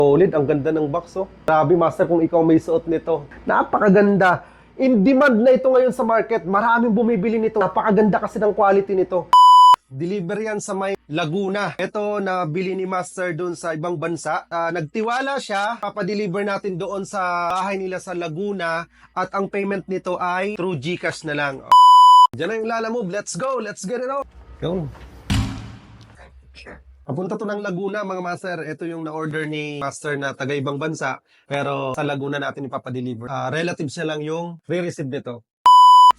Solid, ang ganda ng box, oh. Grabe, master, kung ikaw may suot nito. Napakaganda. In demand na ito ngayon sa market. Maraming bumibili nito. Napakaganda kasi ng quality nito. Deliver yan sa may Laguna. Ito, nabili ni master doon sa ibang bansa. Nagtiwala siya. Papadeliver natin doon sa bahay nila sa Laguna. At ang payment nito ay through GCash na lang. Diyan na yung Lala Move. Let's go. Let's get it on. Go. Papunta to ng Laguna, mga master. Ito yung na-order ni master na taga-ibang bansa. Pero sa Laguna natin ipapadeliver. Relatives na lang yung re-receive nito.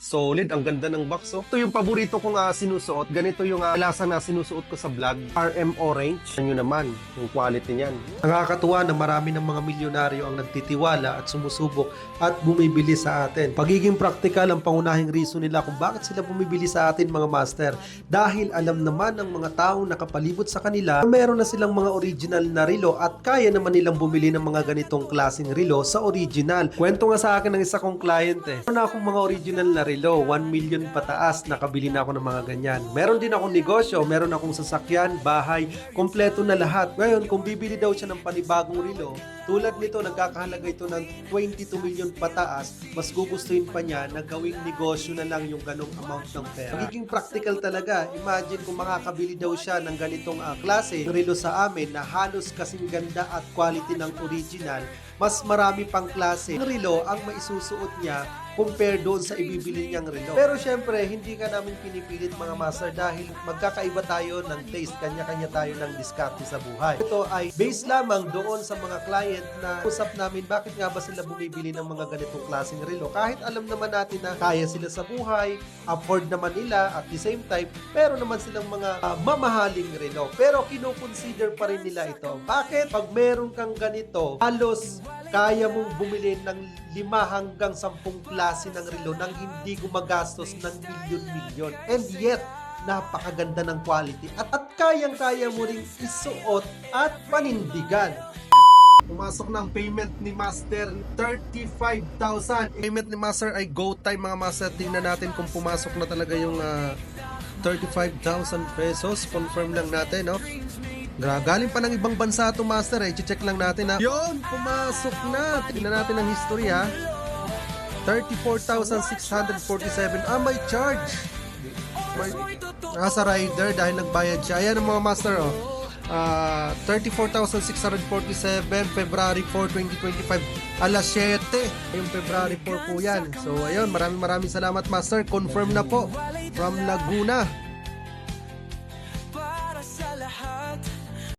Solid, ang ganda ng box, oh. Ito yung paborito kong sinusuot. Ganito yung lasa na sinusuot ko sa vlog. RM Orange. Yan yun naman, yung quality niyan. Nakakatuwa na marami ng mga milyonaryo ang nagtitiwala at sumusubok at bumibili sa atin. Pagiging practical ang pangunahing reason nila kung bakit sila bumibili sa atin, mga master. Dahil alam naman ng mga taong nakapalibot sa kanila na meron na silang mga original na relo at kaya naman nilang bumili ng mga ganitong klaseng relo sa original. Kwento nga sa akin ng isa kong client Meron na akong mga original na relo, 1 million pataas, nakabili na ako ng mga ganyan. Meron din akong negosyo, meron akong sasakyan, bahay, kompleto na lahat. Ngayon, kung bibili daw siya ng panibagong relo, tulad nito, nagkakahalaga ito ng 22 million pataas, mas gugustuhin pa niya na gawing negosyo na lang yung ganong amount ng pera. Magiging practical talaga. Imagine kung makakabili daw siya ng ganitong klase ng relo sa amin na halos kasing ganda at quality ng original, mas marami pang klase ng relo ang maisusuot niya compare doon sa ibibili niyang relo. Pero syempre, hindi ka namin pinipilit, mga master, dahil magkakaiba tayo ng taste, kanya-kanya tayo ng diskarte sa buhay. Ito ay based lamang doon sa mga client na usap namin bakit nga ba sila bumibili ng mga ganitong klaseng relo. Kahit alam naman natin na kaya sila sa buhay, afford naman nila at the same time, pero naman silang mga mamahaling relo. Pero kinukonsider pa rin nila ito. Bakit? Pag meron kang ganito, halos kaya mong bumili ng 5 hanggang 10 klase ng relo nang hindi gumagastos ng milyon-milyon. And yet, napakaganda ng quality at kayang-kaya mo ring isuot at panindigan. Pumasok na ang payment ni Master, 35,000. Payment ni Master ay go time, mga master. Tingnan natin kung pumasok na talaga yung 35,000 pesos. Confirm lang natin, no? Galing pa ng ibang bansa ito, master, eh. I-check lang natin, ha. Yun, pumasok na. Tingnan natin ang history, ha. 34,647. May charge. Nasa rider dahil nagbayad siya. Ayan ang mga master, oh. 34,647, February 4, 2025, alas 7. Yung February 4 po yan. So, ayun, maraming salamat, master. Confirm na po from Laguna.